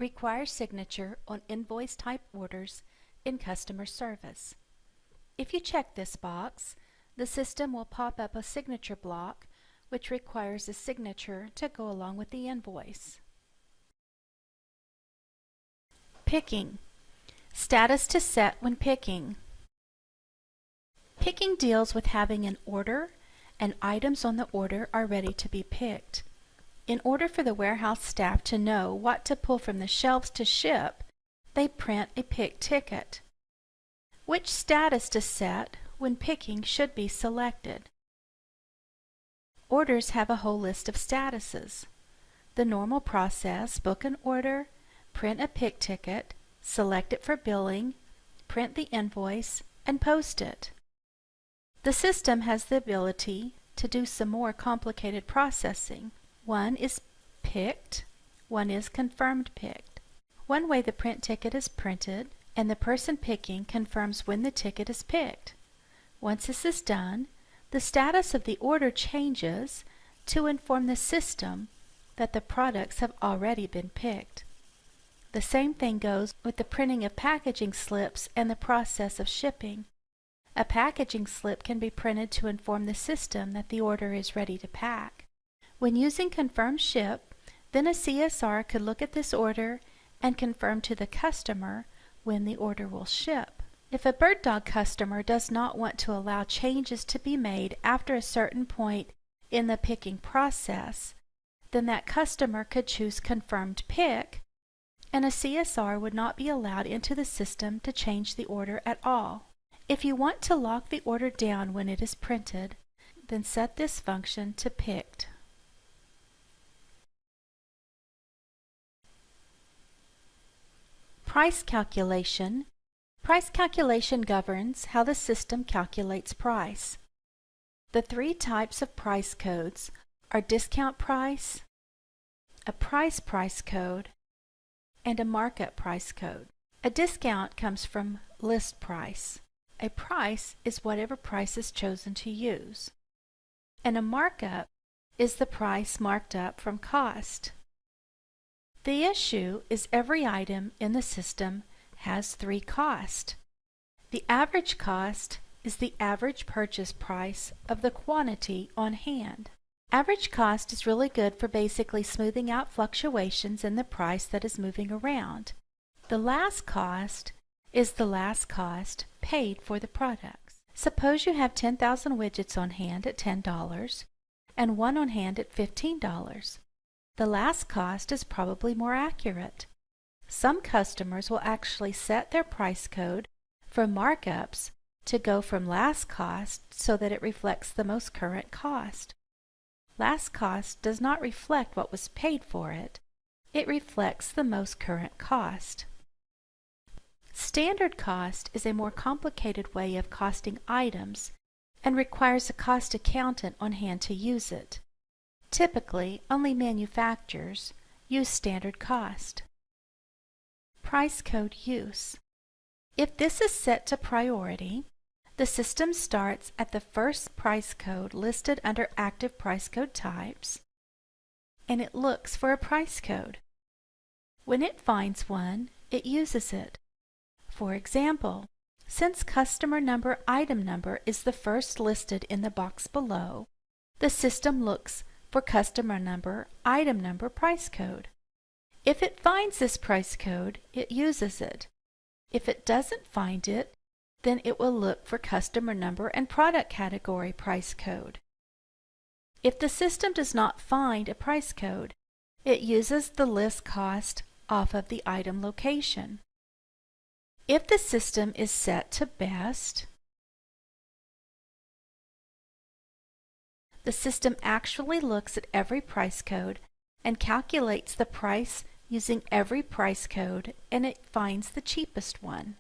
requires signature on invoice type orders in customer service. If you check this box, the system will pop up a signature block which requires a signature to go along with the invoice. Picking. Status to set when picking. Picking deals with having an order and items on the order are ready to be picked. In order for the warehouse staff to know what to pull from the shelves to ship, they print a pick ticket. Which status to set when picking should be selected. Orders have a whole list of statuses. The normal process: book an order, print a pick ticket, select it for billing, print the invoice, and post it. The system has the ability to do some more complicated processing. One is picked, one is confirmed picked. One way the print ticket is printed, and the person picking confirms when the ticket is picked. Once this is done, the status of the order changes to inform the system that the products have already been picked. The same thing goes with the printing of packaging slips and the process of shipping. A packaging slip can be printed to inform the system that the order is ready to pack. When using Confirm Ship, then a CSR could look at this order and confirm to the customer when the order will ship. If a BirdDog customer does not want to allow changes to be made after a certain point in the picking process, then that customer could choose Confirmed Pick, and a CSR would not be allowed into the system to change the order at all. If you want to lock the order down when it is printed, then set this function to Picked. Price calculation. Price calculation governs how the system calculates price. The three types of price codes are discount price, a price code, and a markup price code. A discount comes from list price. A price is whatever price is chosen to use. And a markup is the price marked up from cost. The issue is every item in the system has three costs. The average cost is the average purchase price of the quantity on hand. Average cost is really good for basically smoothing out fluctuations in the price that is moving around. The last cost is the last cost paid for the products. Suppose you have 10,000 widgets on hand at $10 and one on hand at $15. The last cost is probably more accurate. Some customers will actually set their price code for markups to go from last cost so that it reflects the most current cost. Last cost does not reflect what was paid for it. It reflects the most current cost. Standard cost is a more complicated way of costing items and requires a cost accountant on hand to use it. Typically, only manufacturers use standard cost. Price code use. If this is set to priority, the system starts at the first price code listed under active price code types, and it looks for a price code. When it finds one, it uses it. For example, since customer number item number is the first listed in the box below, the system looks for customer number item number price code. If it finds this price code, it uses it. If it doesn't find it, then it will look for customer number and product category price code. If the system does not find a price code, it uses the list cost off of the item location. If the system is set to best, the system actually looks at every price code and calculates the price using every price code, and it finds the cheapest one.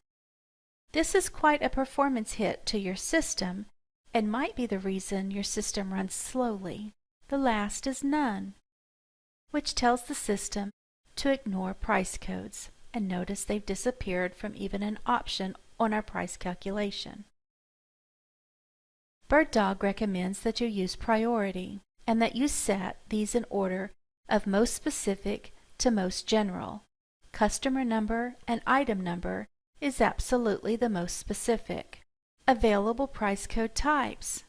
This is quite a performance hit to your system and might be the reason your system runs slowly. The last is none, which tells the system to ignore price codes, and notice they've disappeared from even an option on our price calculation. BirdDog recommends that you use priority and that you set these in order of most specific to most general. customer number, and item number is absolutely the most specific. Available price code types.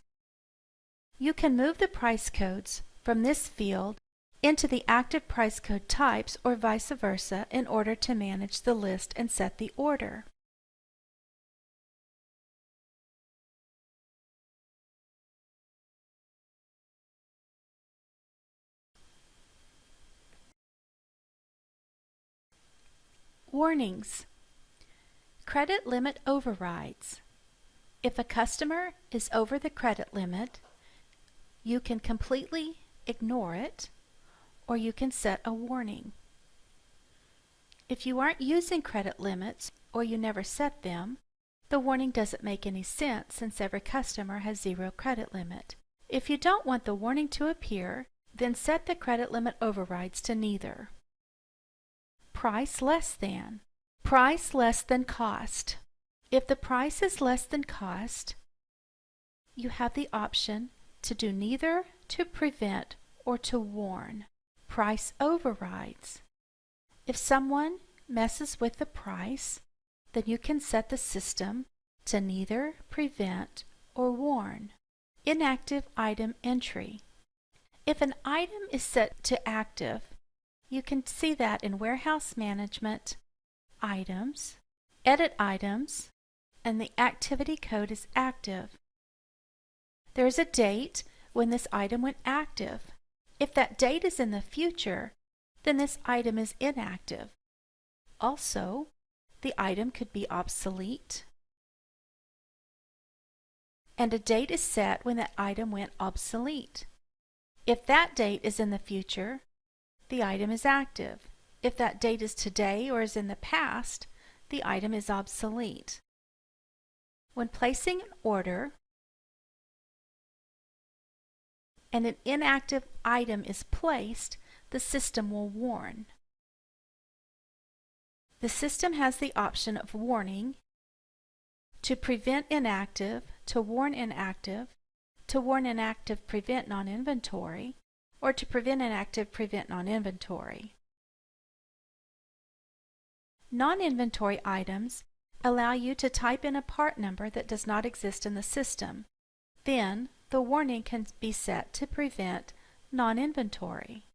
You can move the price codes from this field into the active price code types or vice versa in order to manage the list and set the order. Warnings. Credit limit overrides. If a customer is over the credit limit, you can completely ignore it, or you can set a warning. If you aren't using credit limits or you never set them, the warning doesn't make any sense since every customer has zero credit limit. If you don't want the warning to appear, then set the credit limit overrides to neither. Price less than. Price less than cost. If the price is less than cost, you have the option to do neither to prevent or to warn. Price overrides. If someone messes with the price, then you can set the system to neither prevent or warn. Inactive item entry. If an item is set to active, you can see that in Warehouse Management, Items, Edit Items, and the activity code is active. There is a date when this item went active. If that date is in the future, then this item is inactive. Also, the item could be obsolete, and a date is set when that item went obsolete. If that date is in the future, the item is active. If that date is today or is in the past, the item is obsolete. When placing an order and an inactive item is placed, the system will warn. The system has the option of warning, to prevent inactive, to warn inactive, prevent non-inventory, or to prevent inactive, prevent non-inventory. Non-inventory items allow you to type in a part number that does not exist in the system. Then, the warning can be set to prevent non-inventory.